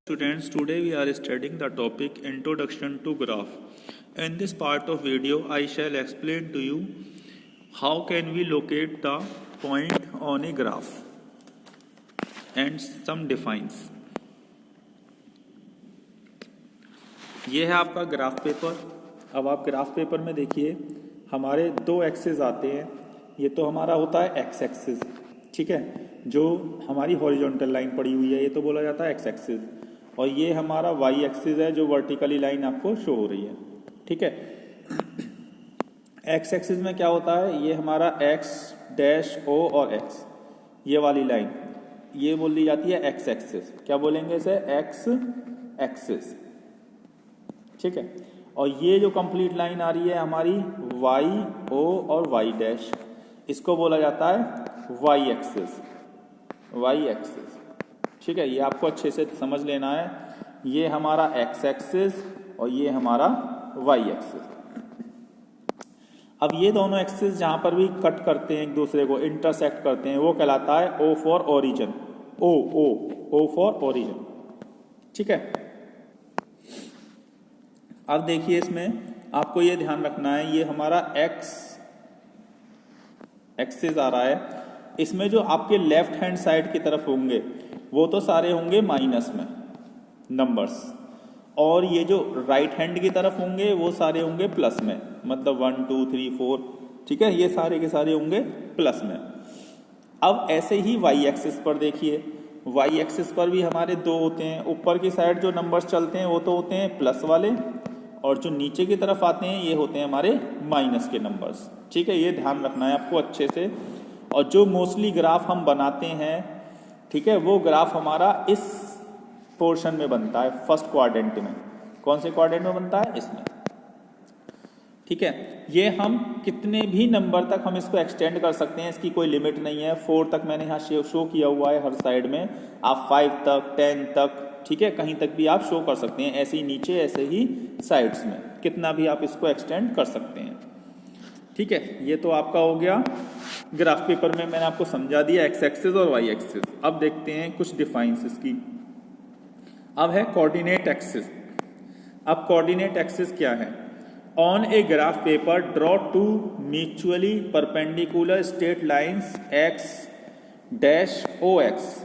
Students, today we are studying the topic Introduction to Graph. In this part of video, I shall explain to you how can we locate the point on a graph and some defines. ये है आपका graph paper. अब आप graph paper में देखिए हमारे दो axis आते हैं. ये तो हमारा होता है एक्स एक्सिस, ठीक है, जो हमारी हॉरिजॉन्टल लाइन पड़ी हुई है, ये तो बोला जाता है एक्स एक्सिस. और ये हमारा वाई एक्सिस है जो वर्टिकली लाइन आपको शो हो रही है, ठीक है. एक्स एक्सिस में क्या होता है, ये हमारा एक्स डैश ओ और एक्स, ये वाली लाइन ये बोल दी जाती है एक्स एक्सिस. क्या बोलेंगे इसे, एक्स एक्सिस, ठीक है. और ये जो कंप्लीट लाइन आ रही है हमारी वाई ओ और वाई डैश, इसको बोला जाता है वाई एक्सिस, वाई एक्सिस, ठीक है. ये आपको अच्छे से समझ लेना है. ये हमारा एक्स एक्सिस और ये हमारा वाई एक्सिस. अब ये दोनों एक्सिस जहां पर भी कट करते हैं एक दूसरे को, इंटरसेक्ट करते हैं, वो कहलाता है O for origin. O O O for origin, ठीक है. अब देखिए इसमें आपको ये ध्यान रखना है, ये हमारा एक्स एक्सिस आ रहा है. इसमें जो आपके लेफ्ट हैंड साइड की तरफ होंगे वो तो सारे होंगे माइनस में नंबर्स, और ये जो राइट हैंड की तरफ होंगे वो सारे होंगे प्लस में, मतलब 1 2 3 4, ठीक है, ये सारे के सारे होंगे प्लस में. अब ऐसे ही वाई एक्सिस पर देखिए, वाई एक्सिस पर भी हमारे दो होते हैं. ऊपर की साइड जो नंबर्स चलते हैं वो तो होते हैं प्लस वाले, और जो नीचे की तरफ आते हैं ये होते हैं हमारे माइनस के नंबर्स, ठीक है. ये ध्यान रखना है आपको अच्छे से. और जो मोस्टली ग्राफ हम बनाते हैं, ठीक है, वो ग्राफ हमारा इस पोर्शन में बनता है, फर्स्ट क्वाड्रेंट में. कौन से क्वाड्रेंट में बनता है, इसमें, ठीक है. ये हम कितने भी नंबर तक हम इसको एक्सटेंड कर सकते हैं, इसकी कोई लिमिट नहीं है. 4 तक मैंने यहाँ शो किया हुआ है हर साइड में, आप 5 तक 10 तक, ठीक है, कहीं तक भी आप शो कर सकते हैं. ऐसे ही नीचे ऐसे ही साइड्स में कितना भी आप इसको एक्सटेंड कर सकते हैं, ठीक है. ये तो आपका हो गया ग्राफ पेपर में, मैंने आपको समझा दिया एक्स एक्सिस और वाई एक्सिस. अब देखते हैं कुछ डिफाइंस इसकी. अब है कोऑर्डिनेट एक्सिस. अब कोऑर्डिनेट एक्सिस क्या है, on a graph paper draw two mutually perpendicular straight lines X dash O X,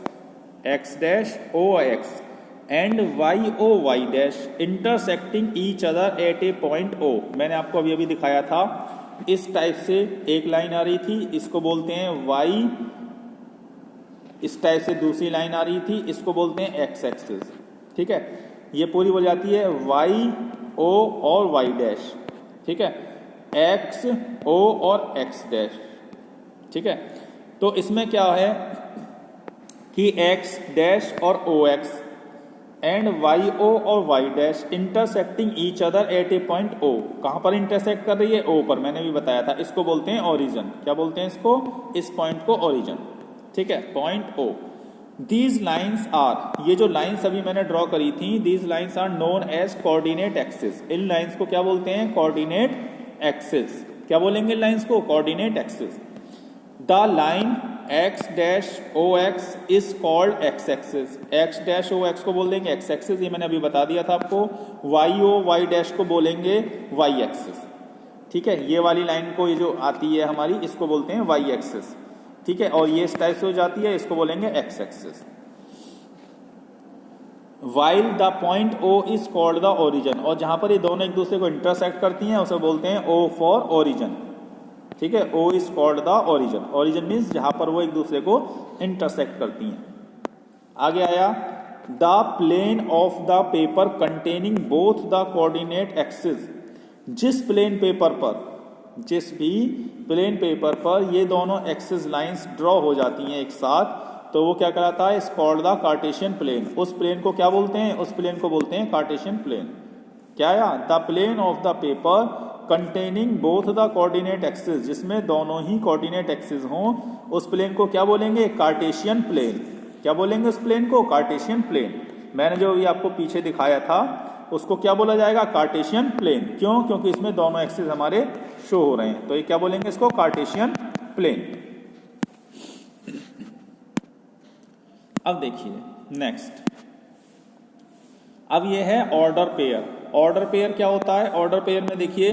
X dash O X and Y O Y dash intersecting each other at a point O. मैंने आपको अभी अभी दिखाया था, इस type से एक line आ रही थी, इसको बोलते हैं वाई. इस टाइप से दूसरी लाइन आ रही थी, इसको बोलते हैं एक्स एक्सिस, ठीक है. ये पूरी बोल जाती है वाई ओ और वाई डैश, ठीक है, एक्स ओ और एक्स डैश, ठीक है. तो इसमें क्या है कि एक्स डैश और O X and Y O और Y dash intersecting each other at a point O. कहां पर इंटरसेक्ट कर रही है, ओ पर, मैंने भी बताया था. इसको बोलते हैं ओरिजिन. क्या बोलते हैं इसको, इस पॉइंट को ओरिजिन, ठीक है, point O. These lines are, ये जो लाइन्स अभी मैंने ड्रॉ करी थी, these lines are known as coordinate axis. इन लाइन्स को क्या बोलते हैं, कोऑर्डिनेट एक्सिस. क्या बोलेंगे इन लाइन्स को, coordinate axis. The line X dash O X is called X axis. X dash O X को बोल देंगे एक्स एक्सिस, ये मैंने अभी बता दिया था आपको. वाई ओ वाई डैश को बोलेंगे वाई एक्सिस, ठीक है. ये वाली लाइन को, ये जो आती है हमारी, इसको बोलते हैं वाई एक्सिस, ठीक है. और ये इस टाइप से हो जाती है, इसको बोलेंगे X axis. While the point O is called the origin. और जहां पर ये दोनों एक दूसरे को इंटरसेक्ट करती हैं उसे बोलते हैं ओ फॉर ओरिजिन, ठीक है. O is called the origin. Origin means जहां पर वो एक दूसरे को इंटरसेक्ट करती हैं. आगे आया the plane of the paper containing both the coordinate axis. जिस प्लेन पेपर पर, जिस भी प्लेन पेपर पर ये दोनों एक्सिस लाइंस ड्रॉ हो जाती हैं एक साथ, तो वो क्या कहलाता है, is called the Cartesian plane. उस प्लेन को क्या बोलते हैं, उस प्लेन को बोलते हैं कार्टेशियन प्लेन. क्या आया, the plane of the paper containing both the coordinate axis, जिसमें दोनों ही कोऑर्डिनेट एक्सिस हों, उस प्लेन को क्या बोलेंगे, कार्टेशियन प्लेन. क्या बोलेंगे उस प्लेन को, कार्टेशियन प्लेन. मैंने जो अभी आपको पीछे दिखाया था उसको क्या बोला जाएगा, कार्टेशियन प्लेन. क्यों, क्योंकि इसमें दोनों एक्सिस हमारे शो हो रहे हैं, तो ये क्या बोलेंगे इसको, कार्टेशियन प्लेन. अब देखिए नेक्स्ट, अब ये है ऑर्डर पेयर। ऑर्डर पेयर क्या होता है? ऑर्डर पेयर में देखिए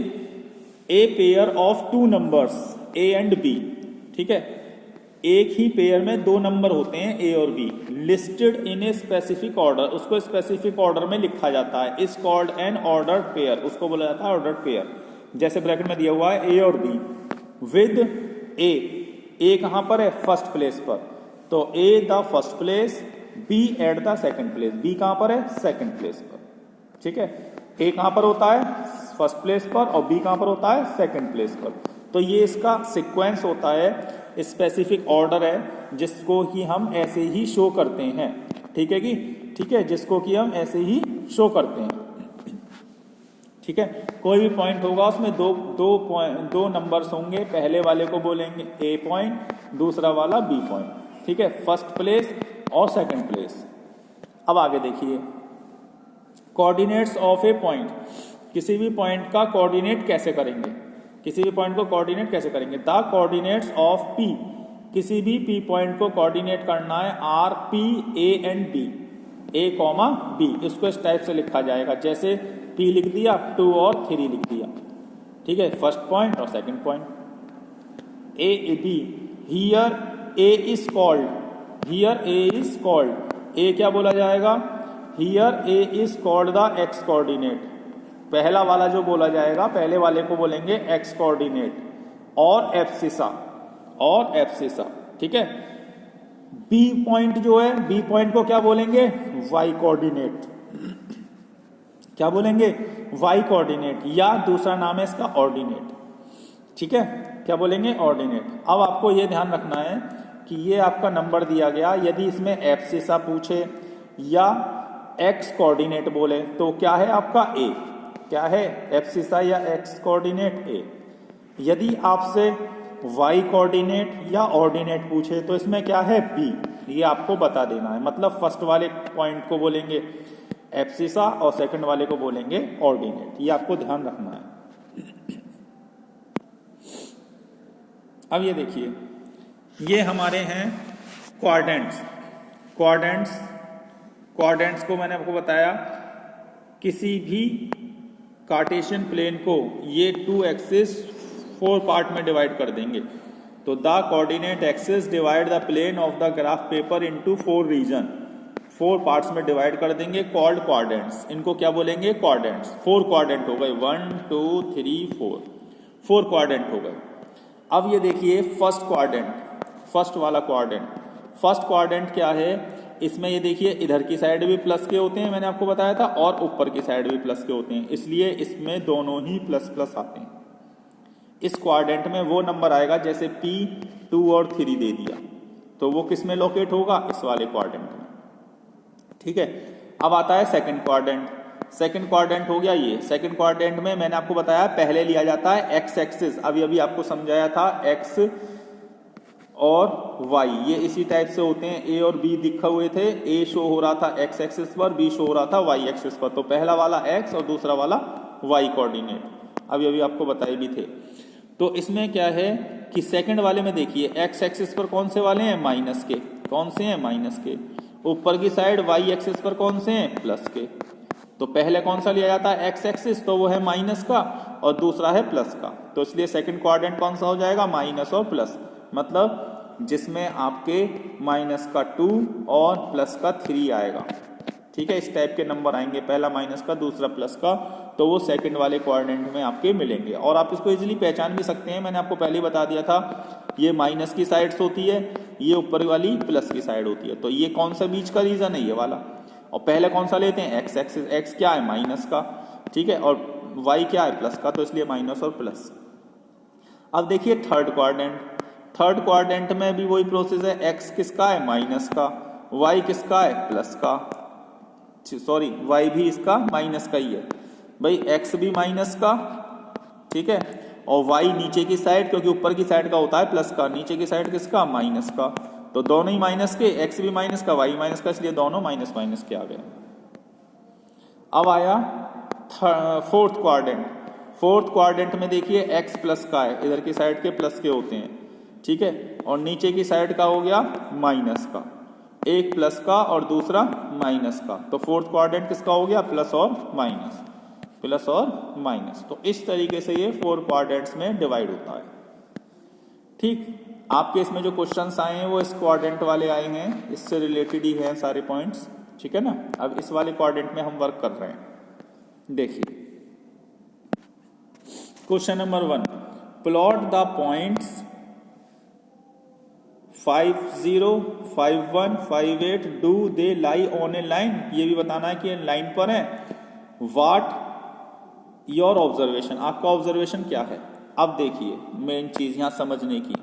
a pair of two numbers A and B, ठीक है, एक ही पेयर में दो नंबर होते हैं ए और B, listed in a specific order, उसको स्पेसिफिक ऑर्डर में लिखा जाता है, is called an order pair, उसको बोला जाता है ऑर्डर पेयर। जैसे ब्रैकेट में दिया हुआ है ए और बी विद ए कहां पर है? फर्स्ट प्लेस पर, तो A the first place, B at the second place, B कहां पर है? सेकंड प्लेस पर, ठीक है। ए कहां पर होता है? फर्स्ट प्लेस पर, और बी कहां पर होता है? सेकंड प्लेस पर। तो ये इसका सीक्वेंस होता है, स्पेसिफिक ऑर्डर है जिसको कि हम ऐसे ही शो करते हैं, ठीक है कि ठीक है, जिसको कि हम ऐसे ही शो करते हैं, ठीक है। कोई भी पॉइंट होगा उसमें दो नंबर्स होंगे, पहले वाले को बोलेंगे ए पॉइंट, दूसरा वाला बी पॉइंट, ठीक है, फर्स्ट प्लेस और सेकंड प्लेस। अब आगे देखिए कोऑर्डिनेट्स ऑफ ए पॉइंट, किसी भी पॉइंट का कोऑर्डिनेट कैसे करेंगे? किसी भी पॉइंट को कोऑर्डिनेट कैसे करेंगे? द कोऑर्डिनेट्स ऑफ पी, किसी भी पी पॉइंट को कोऑर्डिनेट करना है are P A and B, A comma B, इसको इस टाइप से लिखा जाएगा, जैसे पी लिख दिया, 2 और 3 लिख दिया, ठीक है, फर्स्ट पॉइंट और second point. A B, here A is called, here A is called, A क्या बोला जाएगा? Here A is called the X coordinate, पहला वाला जो बोला जाएगा, पहले वाले को बोलेंगे एक्स कोऑर्डिनेट, और एब्सिसा, और एब्सिसा, ठीक है। बी पॉइंट जो है, बी पॉइंट को क्या बोलेंगे? वाई कोऑर्डिनेट, क्या बोलेंगे? वाई कोऑर्डिनेट, या दूसरा नाम है इसका ऑर्डिनेट, ठीक है, क्या बोलेंगे? ऑर्डिनेट। अब आपको यह ध्यान रखना है कि ये आपका नंबर दिया गया, यदि इसमें एब्सिसा पूछे या एक्स कोऑर्डिनेट बोले तो क्या है आपका? ए, क्या है? एब्सिसा या एक्स कोऑर्डिनेट ए। यदि आपसे वाई कोऑर्डिनेट या ऑर्डिनेट पूछे तो इसमें क्या है? बी, ये आपको बता देना है। मतलब फर्स्ट वाले पॉइंट को बोलेंगे एब्सिसा और सेकंड वाले को बोलेंगे ऑर्डिनेट, ये आपको ध्यान रखना है। अब ये देखिए, ये हमारे हैं क्वाड्रेंट्स। क्वाड्रेंट्स को मैंने आपको बताया, किसी भी कार्टेशियन प्लेन को ये 2 एक्सिस 4 पार्ट में डिवाइड कर देंगे, तो the coordinate axis divide the plane of the graph paper into 4 region, 4 parts में डिवाइड कर देंगे, कॉल्ड क्वाड्रेंट्स। इनको क्या बोलेंगे? क्वाड्रेंट्स। 4 क्वाड्रेंट हो गए, 1 2 3 4 क्वाड्रेंट हो गए। अब ये देखिए फर्स्ट क्वाड्रेंट, फर्स्ट वाला क्वाड्रेंट, फर्स्ट क्वाड्रेंट क्या है? इसमें ये देखिए इधर की साइड भी प्लस के होते हैं, मैंने आपको बताया था, और ऊपर की साइड भी प्लस के होते हैं, इसलिए इसमें दोनों ही प्लस प्लस आते हैं। इस क्वाड्रेंट में वो नंबर आएगा, जैसे P 2 और 3 दे दिया, तो वो किस में लोकेट होगा? इस वाले क्वाड्रेंट में, ठीक है। अब आता है सेकंड क्वाड्रेंट। सेकंड क्वाड्रेंट हो गया ये। सेकंड क्वाड्रेंट में मैंने आपको बताया पहले लिया जाता है एक्स एक्सिस, अभी आपको समझाया था, एक्स और वाई ये इसी टाइप से होते हैं। ए और बी दिखा हुए थे, ए शो हो रहा था एक्स एक्सिस पर, बी शो हो रहा था वाई एक्सिस पर, तो पहला वाला एक्स और दूसरा वाला वाई कोऑर्डिनेट, अभी आपको बताए भी थे। तो इसमें क्या है कि सेकंड वाले में देखिए एक्स एक्सिस पर कौन से वाले हैं? माइनस के। कौन से हैं? माइनस के। ऊपर की साइड वाई एक्सिस पर कौन से हैं? प्लस के। तो पहले कौन सा लिया जाता है? एक्स एक्सिस, तो वो है माइनस का, और दूसरा है प्लस का, तो इसलिए सेकंड क्वाड्रेंट कौन सा हो जाएगा? माइनस और प्लस, मतलब जिसमें आपके माइनस का 2 और प्लस का 3 आएगा, ठीक है। इस टाइप के नंबर आएंगे, पहला माइनस का, दूसरा प्लस का, तो वो सेकंड वाले क्वाड्रेंट में आपके मिलेंगे। और आप इसको इजीली पहचान भी सकते हैं, मैंने आपको पहले ही बता दिया था, ये माइनस की साइड्स होती है, ये ऊपर वाली प्लस की साइड होती है। तो ये कौन सा बीच का रीजन है? ये वाला। और पहले कौन सा लेते हैं? एक्स एक्सिस, एक्स क्या है? माइनस का, ठीक है, और वाई क्या है? प्लस का, तो इसलिए माइनस और प्लस। अब देखिए थर्ड क्वाड्रेंट। थर्ड क्वाड्रेंट में भी वही प्रोसेस है, एक्स किसका है? माइनस का, वाई किसका है? प्लस का, सॉरी वाई भी इसका माइनस का ही है भाई, एक्स भी माइनस का, ठीक है, और वाई नीचे की साइड, क्योंकि ऊपर की साइड का होता है प्लस का, नीचे की साइड किसका? माइनस का, तो दोनों ही माइनस के, एक्स भी माइनस का, वाई माइनस का, इसलिए दोनों माइनस माइनस के आ गए। अब आया फोर्थ क्वाड्रेंट। फोर्थ क्वाड्रेंट में देखिए एक्स प्लस का है, इधर की साइड के प्लस के होते हैं, ठीक है, और नीचे की साइड का हो गया माइनस का, एक प्लस का और दूसरा माइनस का। तो फोर्थ क्वाड्रेंट किसका हो गया, प्लस और माइनस, प्लस और माइनस। तो इस तरीके से ये 4 क्वाड्रेंट्स में डिवाइड होता है। ठीक, आपके इसमें जो क्वेश्चंस आए हैं वो इस क्वाड्रेंट वाले आए हैं, इससे रिलेटेड ही हैं सारे पॉइंट्स, ठीक है ना। अब इस वाले क्वाड्रेंट में हम वर्क कर रहे हैं। देखिए question number 1, plot the points 5 0 5 1 5 8 do they lie on a line. ये भी बताना है कि लाइन पर है। व्हाट योर ऑब्जर्वेशन, आपका ऑब्जर्वेशन क्या है। अब देखिए मेन चीज यहां समझने की,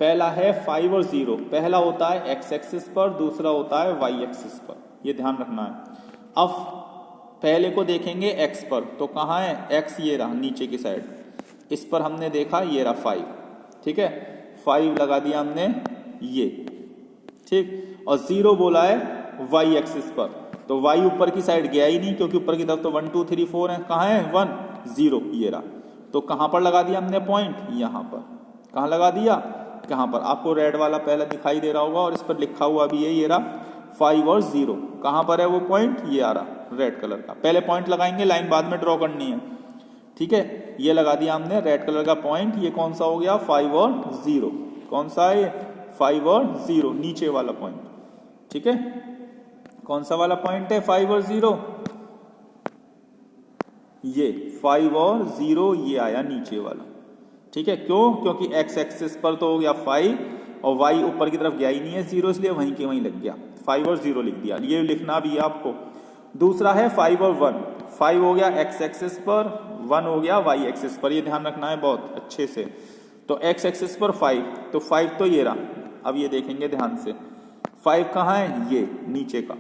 पहला है 5 और 0, पहला होता है एक्स एक्सिस पर, दूसरा होता है वाई एक्सिस पर, ये ध्यान रखना है। अब पहले को देखेंगे एक्स पर, तो कहाँ है एक्स, ये रहा नीचे की साइड, इस पर हमने देखा ये रहा 5, ठीक है, 5 लगा दिया हमने ये, ठीक। और 0 बोला है वाई एक्सिस पर, तो वाई ऊपर की साइड गया ही नहीं क्योंकि ऊपर की तरफ तो 1 2 3 4 है, कहाँ है 1 0, ये रहा। तो कहाँ पर लगा दिया हमने पॉइंट, यहाँ पर। कहाँ लगा दिया, कहाँ पर, आपको रेड वाला पहला दिखाई दे रहा होगा और इस पर लिखा हुआ भी है, ये रहा 5 और 0। कहाँ पर है वो पॉइंट, ये आ रहा रेड कलर का। पहले पॉइंट लगाएंगे, लाइन बाद में ड्रॉ करनी है, ठीक है। ये लगा दिया हमने रेड कलर का पॉइंट। ये कौन सा हो गया, 5 और 0। कौन सा है, 5 और 0, नीचे वाला पॉइंट, ठीक है। कौन सा वाला पॉइंट है, 5 और 0, ये 5 और 0, ये आया नीचे वाला, ठीक है। क्यों, क्योंकि एक्स एक्सिस पर तो हो गया 5 और वाई ऊपर की तरफ गया ही नहीं है 0, इसलिए वहीं के वहीं लग गया, 5 और 0 लिख दिया। ये लिखना भी है आपको। दूसरा है 5 और 1, 5 हो गया एक्स एक्सिस पर, 1 हो गया वाई एक्सिस पर, ये ध्यान रखना है बहुत अच्छे से। तो एक्स एक्सिस पर 5, तो 5 तो ये रहा। अब ये देखेंगे ध्यान से, 5 कहाँ है, ये नीचे का,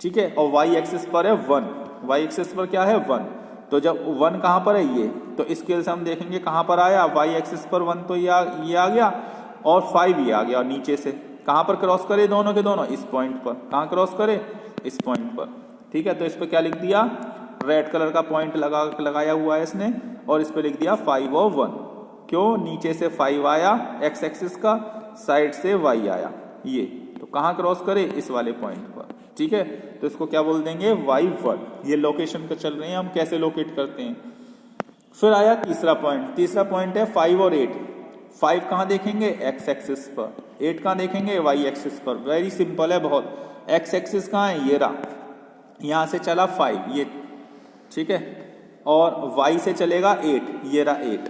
ठीक है। और वाई एक्सिस पर है 1, वाई एक्सिस पर क्या है 1, तो जब 1 कहाँ पर है, ये, तो स्केल से हम देखेंगे कहाँ पर आया, वाई एक्सिस पर 1, तो ये आ गया, और 5 ये आ गया। और नीचे से कहाँ पर क्रॉस करे दोनों के दोनों, इस पॉइंट पर। कहाँ क्रॉस करे, इस पॉइंट पर, ठीक है। तो इस पर क्या लिख दिया, रेड कलर का पॉइंट लगाया हुआ है इसने, और इस पर लिख दिया 5 और 1। क्यों, नीचे से 5 आया एक्स एक्सिस का, साइड से y आया, ये, तो कहाँ क्रॉस करे, इस वाले पॉइंट पर, ठीक है। तो इसको क्या बोल देंगे, y1। ये लोकेशन पे चल रहे हैं हम, कैसे लोकेट करते हैं। फिर आया तीसरा पॉइंट, तीसरा पॉइंट है 5 और 8। 5 कहाँ देखेंगे, एक्स एक्सिस पर, 8 कहाँ देखेंगे, वाई एक्सिस पर। वेरी सिंपल है बहुत। एक्स एक्सिस कहाँ है, ये रहा, यहां से चला 5, ये, ठीक है, और y से चलेगा 8, ये रहा 8।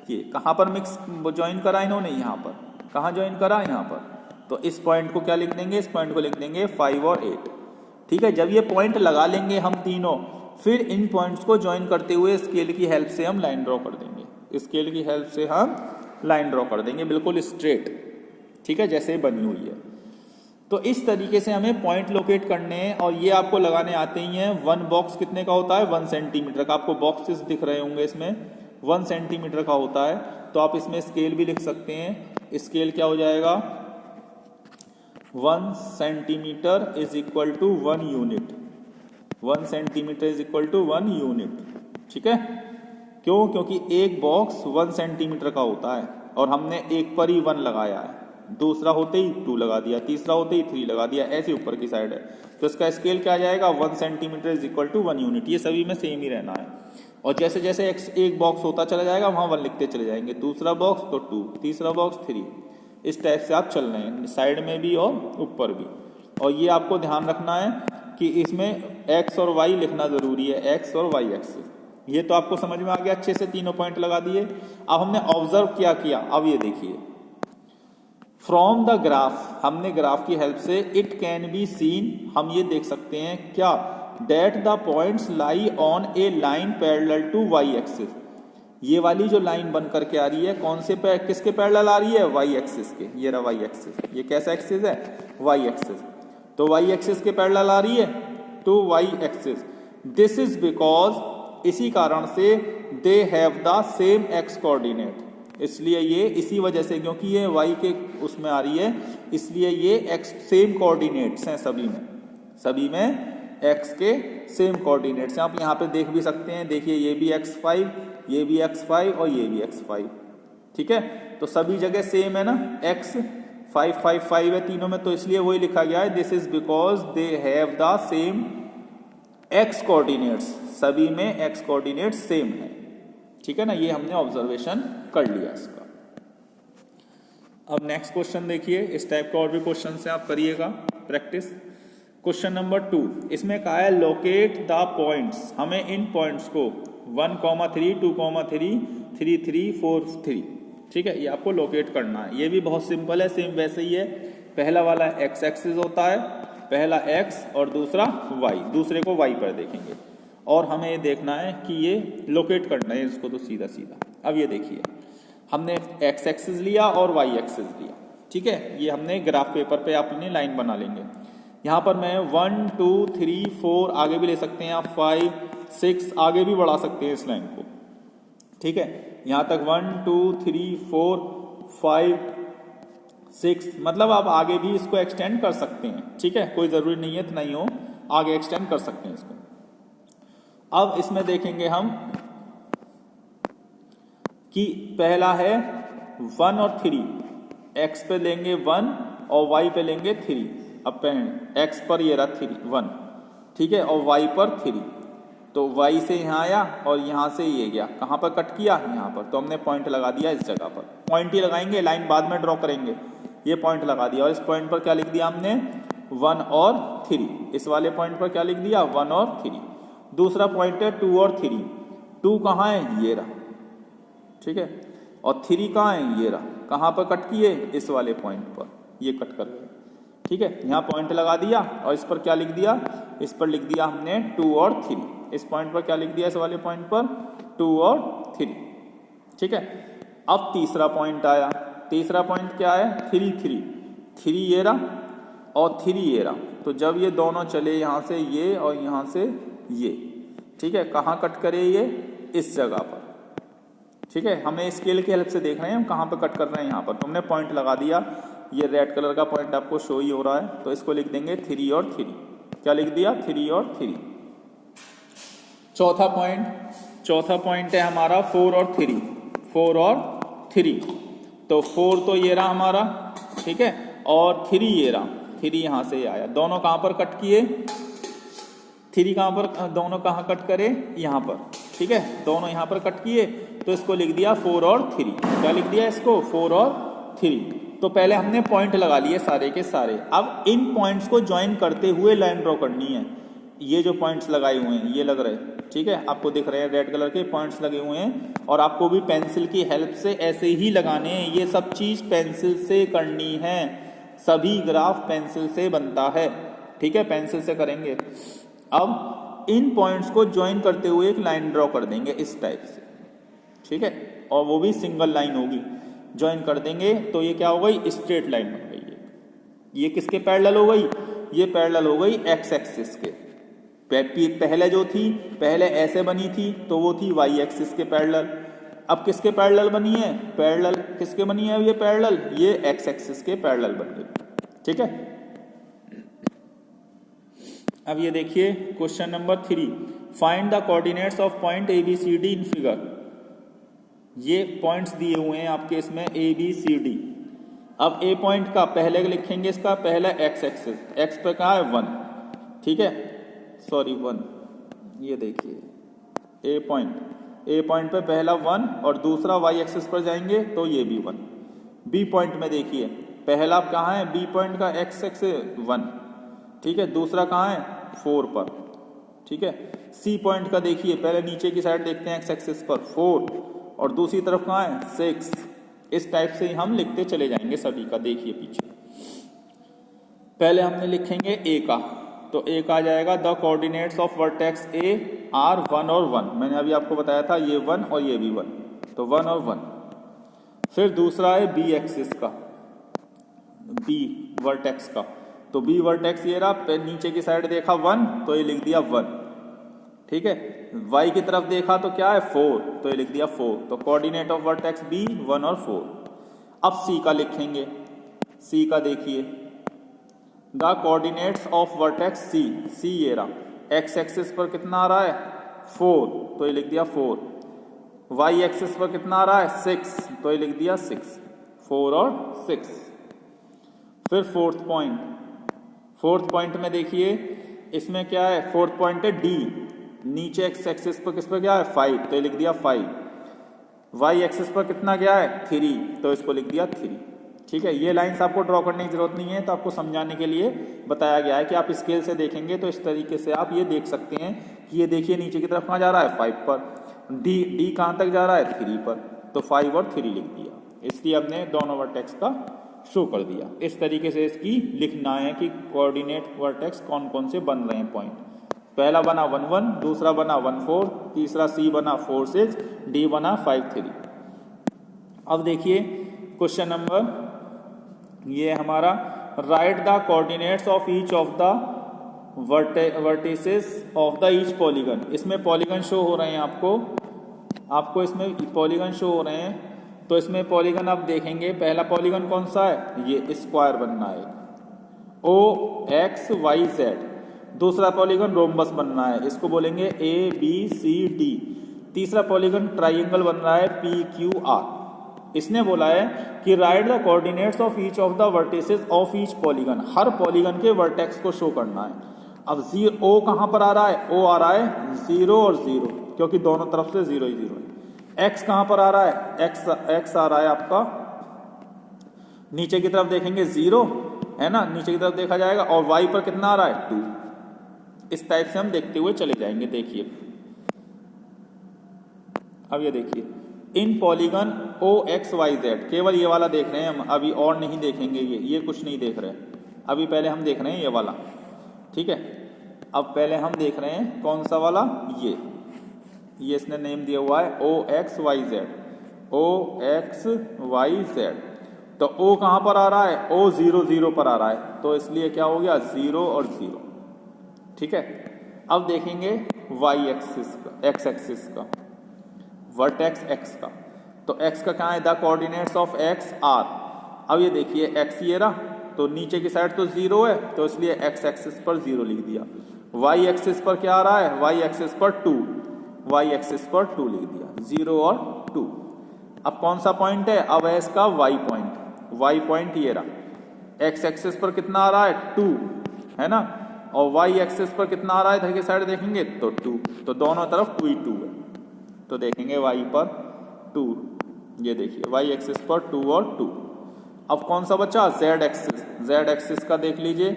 ये कहां पर मिक्स ज्वाइन करा इन्होंने, यहां पर। कहां ज्वाइन करा, यहां पर। तो इस पॉइंट को क्या लिख देंगे, इस पॉइंट को लिख देंगे 5 और 8, ठीक है। जब ये पॉइंट लगा लेंगे हम तीनों, फिर इन पॉइंट्स को ज्वाइन करते हुए स्केल की हेल्प से हम लाइन ड्रॉ कर देंगे, स्केल की हेल्प से हम लाइन ड्रॉ कर देंगे बिल्कुल स्ट्रेट, ठीक है, जैसे बनी हुई है। तो इस तरीके से हमें पॉइंट लोकेट करने हैं, और ये आपको लगाने आते ही हैं। 1 बॉक्स कितने का होता है, 1 सेंटीमीटर का। आपको बॉक्सेस दिख रहे होंगे, इसमें 1 सेंटीमीटर का होता है। तो आप इसमें स्केल भी लिख सकते हैं। स्केल क्या हो जाएगा, 1 centimetre is equal to 1 unit, 1 centimetre is equal to 1 unit, ठीक है। क्यों, क्योंकि एक बॉक्स 1 सेंटीमीटर का होता है, और हमने एक पर ही 1 लगाया है, दूसरा होते ही 2 लगा दिया, तीसरा होते ही 3 लगा दिया, ऐसे ऊपर की साइड है। तो इसका स्केल क्या आ जाएगा, 1 centimetre is equal to 1 unit. ये सभी में सेम ही रहना है। और जैसे जैसे एक बॉक्स होता चला जाएगा, वहां 1 लिखते चले जाएंगे, दूसरा बॉक्स तो 2, तीसरा बॉक्स 3, इस टाइप से आप चल रहे हैं, साइड में भी और ऊपर भी। और ये आपको ध्यान रखना है कि इसमें एक्स और वाई लिखना जरूरी है, एक्स और वाई एक्सिस। ये तो आपको समझ में आ गया, अच्छे से तीनों पॉइंट लगा दिए। अब हमने ऑब्जर्व क्या किया, अब ये देखिए, फ्रॉम द ग्राफ, हमने ग्राफ की हेल्प से इट कैन बी सीन, हम ये देख सकते हैं क्या, that the points lie on a line parallel to Y axis. ये वाली जो लाइन बन करके आ रही है, कौन से किसके पैरेलल आ रही है, वाई एक्सिस के। ये रहा वाई एक्सिस, ये कैसा एक्सिस है, वाई एक्सिस। तो वाई एक्सिस के पैरेलल आ रही है, to Y axis. This is because, इसी कारण से, they have the same X coordinate, इसलिए ये इसी वजह से, क्योंकि ये y के उसमें आ रही है, इसलिए ये x सेम कोऑर्डिनेट्स हैं सभी में x के सेम कोऑर्डिनेट्स हैं। आप यहाँ पे देख भी सकते हैं, देखिए ये भी x5, ये भी x5 और ये भी x5, ठीक है। तो सभी जगह सेम है ना, x 5 5 5 है तीनों में, तो इसलिए वही लिखा गया है, this is because they have the same x coordinates, सभी में एक्स कोऑर्डिनेट सेम है। ठीक है ना, ये हमने ऑब्जर्वेशन कर लिया इसका। अब नेक्स्ट क्वेश्चन देखिए, इस टाइप का और भी क्वेश्चन से आप करिएगा प्रैक्टिस। क्वेश्चन नंबर 2, इसमें कहा है लोकेट द पॉइंट्स, हमें इन पॉइंट्स को 1,3 2,3 3 3 4 3, ठीक है, ये आपको लोकेट करना है। ये भी बहुत सिंपल है, सेम वैसे ही है। पहला वाला एक्स एक्सिस होता है, पहला एक्स और दूसरा वाई, दूसरे को वाई पर देखेंगे और हमें ये देखना है कि ये लोकेट करना है इसको, तो सीधा सीधा। अब ये देखिए, हमने एक्स एक्सिस लिया और वाई एक्सिस लिया, ठीक है, ये हमने ग्राफ पेपर पे अपनी लाइन बना लेंगे। यहाँ पर मैं 1 2 3 4 आगे भी ले सकते हैं आप, 5 6 आगे भी बढ़ा सकते हैं इस लाइन को, ठीक है। यहाँ तक 1 2 3 4 5 6, मतलब आप आगे भी इसको एक्सटेंड कर सकते हैं, ठीक है, कोई जरूरी नहीं है इतना ही हो, आगे एक्सटेंड कर सकते हैं इसको। अब इसमें देखेंगे हम कि पहला है 1 और 3, एक्स पे लेंगे 1 और वाई पे लेंगे 3। अब एक्स पर ये रहा 3 1, ठीक है, और वाई पर 3, तो वाई से यहाँ आया और यहाँ से ये गया, कहाँ पर कट किया, यहाँ पर, तो हमने पॉइंट लगा दिया इस जगह पर। पॉइंट ही लगाएंगे, लाइन बाद में ड्रॉ करेंगे, ये पॉइंट लगा दिया और इस पॉइंट पर क्या लिख दिया हमने 1 और 3, इस वाले पॉइंट पर क्या लिख दिया 1 और 3। दूसरा पॉइंट है 2 और 3, 2 कहाँ है, ये रहा, ठीक है, और 3 कहाँ है, ये रहा, कहाँ पर कट किए, इस वाले पॉइंट पर, ये कट कर गए, ठीक है। यहाँ पॉइंट लगा दिया और इस पर क्या लिख दिया, इस पर लिख दिया हमने 2 और 3, इस पॉइंट पर क्या लिख दिया, इस वाले पॉइंट पर 2 और 3, ठीक है। अब तीसरा पॉइंट आया, तीसरा पॉइंट क्या है 3 3 3 ये रहा और 3 ये रहा, तो जब ये दोनों चले यहाँ से ये और यहाँ से ये, ठीक है, कहाँ कट करे, ये इस जगह पर, ठीक है। हमें स्केल की हेल्प से देख रहे हैं हम कहाँ पे कट कर रहे हैं, यहाँ पर, तो हमने पॉइंट लगा दिया, ये रेड कलर का पॉइंट आपको शो ही हो रहा है, तो इसको लिख देंगे 3 और 3, क्या लिख दिया 3 और 3। चौथा पॉइंट है हमारा 4 और 3, 4 और 3, तो 4 तो ये रहा हमारा, ठीक है, और 3 ये रहा, 3 यहां से आया, दोनों कहां पर कट किए, 3 कहां पर, दोनों कहां कट करे, यहां पर, ठीक है, दोनों यहां पर कट किए, तो इसको लिख दिया 4 और 3, क्या लिख दिया इसको 4 और 3। तो पहले हमने पॉइंट लगा लिए सारे के सारे, अब इन पॉइंट्स को ज्वाइन करते हुए लाइन ड्रॉ करनी है। ये जो पॉइंट्स लगाए हुए हैं ये लग रहे हैं, ठीक है, आपको दिख रहे हैं रेड कलर के पॉइंट्स लगे हुए हैं, और आपको भी पेंसिल की हेल्प से ऐसे ही लगाने हैं, ये सब चीज पेंसिल से करनी है, सभी ग्राफ पेंसिल से बनता है, ठीक है, पेंसिल से करेंगे। अब इन पॉइंट्स को ज्वाइन करते हुए एक लाइन ड्रॉ कर देंगे इस टाइप से, ठीक है, और वो भी सिंगल लाइन होगी, ज्वाइन कर देंगे तो ये क्या हो गई, स्ट्रेट लाइन बन गई। ये किसके पैरेलल हो गई, ये पैरेलल हो गई एक्स एक्सिस के। पहले जो थी, पहले ऐसे बनी थी तो वो थी वाई एक्सिस के पैरेलल, अब किसके पैरेलल बनी है, पैरेलल किसके बनी है, ये पैरेलल, ये एक्स एक्सिस के पैरेलल बन गई, ठीक है। अब ये देखिए question number 3, find the coordinates of point A B C D in figure. ये पॉइंट्स दिए हुए हैं आपके इसमें ए बी सी डी। अब ए पॉइंट का पहले लिखेंगे, इसका पहला एक्स एक्सिस, एक्स पे कहा है 1, ठीक है, सॉरी 1, ये देखिए ए पॉइंट पे पहला 1 और दूसरा वाई एक्सिस पर जाएंगे तो ये भी 1। बी पॉइंट में देखिए पहला कहाँ है, बी पॉइंट का एक्स एक्सिस 1, ठीक है, दूसरा कहाँ है 4 पर, ठीक है। सी पॉइंट का देखिए, पहले नीचे की साइड देखते हैं एक्स एक्सिस पर 4 और दूसरी तरफ कहाँ है 6। इस टाइप से हम लिखते चले जाएंगे सभी का, देखिए पीछे। पहले हमने लिखेंगे ए का, तो ए का आ जाएगा the coordinates of vertex A R 1 और 1, मैंने अभी आपको बताया था ये 1 और ये भी 1, तो 1 और 1। फिर दूसरा है बी एक्सिस का, बी वर्टेक्स का, तो बी वर्टेक्स ये रहा, नीचे की साइड देखा 1 तो ये लिख दिया 1, ठीक है। वाई की तरफ देखा तो क्या है 4, तो ये लिख दिया 4, तो कोऑर्डिनेट ऑफ वर्टेक्स बी 1 और 4। अब सी का लिखेंगे, सी का देखिए द कोऑर्डिनेट्स ऑफ वर्टेक्स सी, सी ये रहा, एक्स एक्सिस पर कितना आ रहा है 4, तो ये लिख दिया 4, वाई एक्सिस पर कितना आ रहा है 6, तो ये लिख दिया 6, 4 और 6। फिर फोर्थ पॉइंट में देखिए इसमें क्या है, फोर्थ पॉइंट है डी, नीचे एक्स एक्सिस पर किस पर क्या है 5, तो ये लिख दिया 5, वाई एक्सिस पर कितना क्या है 3, तो इसको लिख दिया 3। ठीक है, ये लाइंस आपको ड्रॉ करने की जरूरत नहीं है, तो आपको समझाने के लिए बताया गया है कि आप स्केल से देखेंगे तो इस तरीके से आप ये देख सकते हैं कि ये देखिए नीचे की तरफ कहाँ जा रहा है 5 पर, डी कहाँ तक जा रहा है 3 पर, तो 5 और 3 लिख दिया। इसलिए हमने दोनों वर्टेक्स का शो कर दिया। इस तरीके से इसकी लिखना है कि कोऑर्डिनेट वर्टेक्स कौन कौन से बन रहे हैं पॉइंट। पहला बना 1 1, दूसरा बना 1 4, तीसरा सी बना 4 6, डी बना 5 3। अब देखिए क्वेश्चन नंबर ये हमारा, right the coordinates of each of the vertices of the each polygon. इसमें पॉलीगन शो हो रहे हैं आपको इसमें पॉलीगन शो हो रहे हैं, तो इसमें पॉलीगन आप देखेंगे, पहला पॉलीगन कौन सा है, ये स्क्वायर बनना है ओ एक्स वाई जेड। दूसरा पॉलीगन रोम्बस बनना है, इसको बोलेंगे ए बी सी डी। तीसरा पॉलीगन ट्राइंगल बन रहा है पी क्यू आर। इसने बोला है कि right the coordinates of each of the vertices of each polygon, her polygon के वर्टेक्स को शो करना है। अब ओ कहां पर आ रहा है, ओ आ रहा है 0 और 0, क्योंकि दोनों तरफ से 0 ही 0 है। एक्स कहां पर आ रहा है, एक्स आ रहा है आपका नीचे की तरफ देखेंगे 0 है ना, नीचे की तरफ देखा जाएगा, और वाई पर कितना आ रहा है 2। इस टाइप से हम देखते हुए चले जाएंगे। देखिए अब ये देखिए इन पॉलीगन ओ एक्स वाई जेड, केवल ये वाला देख रहे हैं हम, अभी और नहीं देखेंगे, ये कुछ नहीं देख रहे, अभी पहले हम देख रहे हैं ये वाला। ठीक है, अब पहले हम देख रहे हैं कौन सा वाला, ये इसने नेम दिया हुआ है ओ एक्स वाई जेड, ओ एक्स वाई जेड। तो ओ कहां पर आ रहा है, ओ 0 0 पर आ रहा है, तो इसलिए क्या हो गया 0 और 0। ठीक है, अब देखेंगे वाई एक्सिस का, एक्स एक्सिस का, वर्टेक्स एक्स का, तो एक्स का क्या है, the coordinates of X are. अब ये देखिए एक्स ये रहा, तो नीचे की साइड तो 0 है, तो इसलिए एक्स एक्सिस पर 0 लिख दिया। वाई एक्सिस पर क्या आ रहा है, वाई एक्सिस पर 2, वाई एक्सिस पर 2 लिख दिया, 0 और 2। अब कौन सा पॉइंट है, अब है इसका वाई पॉइंट, वाई पॉइंट ये रहा। एक्स एक्सिस पर कितना आ रहा है 2 है ना, और वाई एक्सिस पर कितना आ रहा है, इधर की साइड देखेंगे तो 2, तो दोनों तरफ 2 ही 2 है, तो देखेंगे वाई पर 2, ये देखिए वाई एक्सिस पर 2 और 2। अब कौन सा बचा, जेड एक्सिस, जेड एक्सिस का देख लीजिए,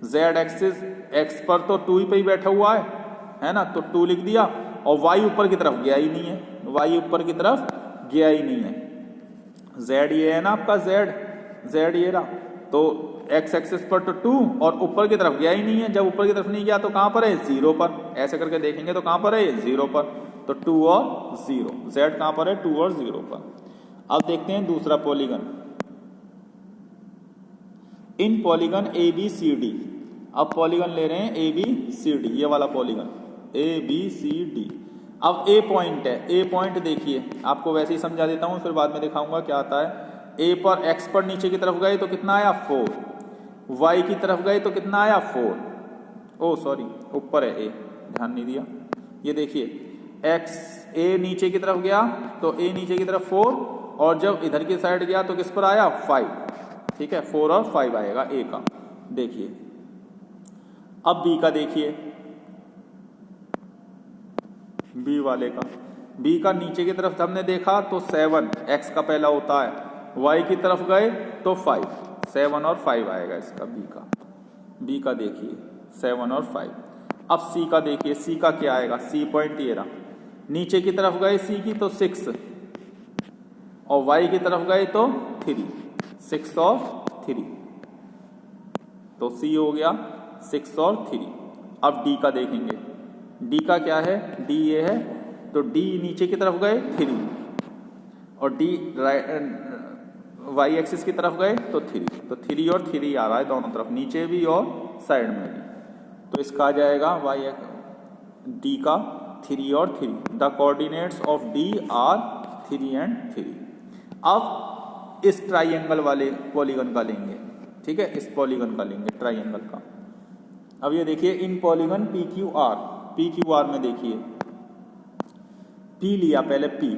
जेड एक्सिस एक्स पर तो 2 ही पे ही बैठा हुआ है ना, तो 2 लिख दिया, और वाई ऊपर की तरफ गया ही नहीं है, वाई ऊपर की तरफ गया ही नहीं है। जेड ये है ना आपका, जेड ये रहा, तो एक्स एक्सिस पर तो 2 और ऊपर की तरफ गया ही नहीं है, जब ऊपर की तरफ नहीं गया तो कहां पर है 0 पर, ऐसे करके देखेंगे तो कहां पर है 0 पर, तो 2 और 0, जेड कहां पर है 2 और 0 पर। अब देखते हैं दूसरा polygon, in polygon A B C D. अब पॉलीगन ले रहे हैं ए बी सी डी, ये वाला polygon A B C D. अब ए पॉइंट है, ए पॉइंट देखिए, आपको वैसे ही समझा देता हूं, फिर बाद में दिखाऊंगा क्या आता है। ए पर एक्स पर नीचे की तरफ गए तो कितना आया 4, वाई की तरफ गए तो कितना आया 4, ओ सॉरी ऊपर है ए, ध्यान नहीं दिया। ये देखिए एक्स ए नीचे की तरफ गया तो ए नीचे की तरफ 4, और जब इधर की साइड गया तो किस पर आया 5। ठीक है, 4 और 5 आएगा ए का। देखिए अब बी का देखिए, बी वाले का, बी का नीचे की तरफ हमने देखा तो 7 एक्स का पहला होता है, वाई की तरफ गए तो 5, 7 और 5 आएगा इसका बी का देखिए 7 और 5। अब सी का देखिए, सी का क्या आएगा, सी पॉइंट ये रहा, नीचे की तरफ गए सी की तो 6, और वाई की तरफ गए तो 3, 6 और 3, तो सी हो गया 6 और 3। अब डी का देखेंगे, डी का क्या है, डी ये है, तो डी नीचे की तरफ गए 3, और डी वाई एक्सिस की तरफ गए तो 3, तो 3 और 3 आ रहा है दोनों तरफ, नीचे भी और साइड में भी, तो इसका आ जाएगा वाई डी का 3 और 3। The coordinates of D R 3 and 3। अब इस ट्राइंगल वाले पॉलीगन का लेंगे, ठीक है, इस पॉलीगन का लेंगे ट्राइंगल का। अब ये देखिए इन पॉलीगन पी क्यू आर में देखिए, पी लिया पहले पी,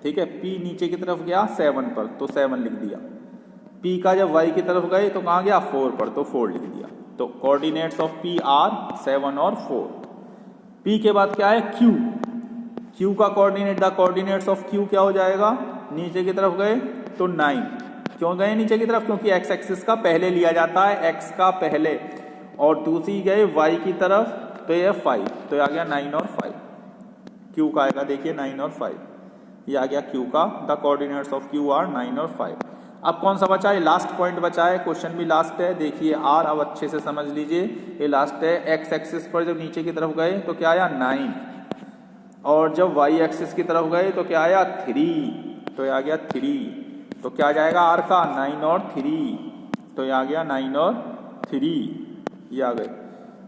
ठीक है, पी नीचे की तरफ गया 7 पर तो 7 लिख दिया, P का जब y की तरफ गए तो कहाँ गया 4 पर, तो 4 लिख दिया। तो कोऑर्डिनेट्स ऑफ P आर 7 और 4। P के बाद क्या है Q, Q का coordinate, the coordinates of Q क्या हो जाएगा, नीचे की तरफ गए तो 9। क्यों गए नीचे की तरफ, क्योंकि x एक्सिस का पहले लिया जाता है, x का पहले, और दूसरी गए y की तरफ तो ये 5, तो ये आ गया 9 और 5। Q का आएगा देखिए 9 और 5, ये आ गया Q का, the coordinates of Q are 9 और 5। अब कौन सा बचा है, लास्ट पॉइंट बचा है, क्वेश्चन भी लास्ट है, देखिए R, अब अच्छे से समझ लीजिए, ये लास्ट है। x एक्सिस पर जब नीचे की तरफ गए तो क्या आया 9, और जब y एक्सिस की तरफ गए तो क्या आया 3, तो ये आ गया 3। तो क्या जाएगा R का 9 और 3, तो ये आ गया 9 और 3, ये आ गए।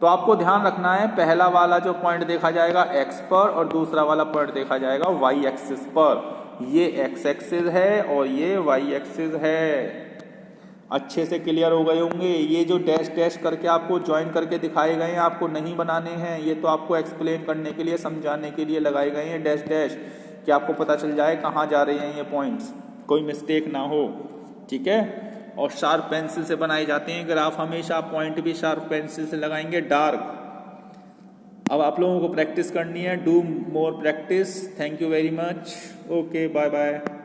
तो आपको ध्यान रखना है, पहला वाला जो पॉइंट देखा जाएगा x पर और दूसरा वाला पॉइंट देखा जाएगा y एक्सिस पर। ये x एक्सिस है और ये y एक्सिस है। अच्छे से क्लियर हो गए होंगे। ये जो डैश डैश करके आपको ज्वाइन करके दिखाए गए हैं, आपको नहीं बनाने हैं, ये तो आपको एक्सप्लेन करने के लिए, समझाने के लिए लगाए गए हैं डैश डैश, कि आपको पता चल जाए कहाँ जा रहे हैं ये पॉइंट्स, कोई मिस्टेक ना हो, ठीक है। और शार्प पेंसिल से बनाए जाते हैं ग्राफ, हमेशा पॉइंट भी शार्प पेंसिल से लगाएंगे डार्क। अब आप लोगों को प्रैक्टिस करनी है, do more practice. Thank you very much, okay bye bye.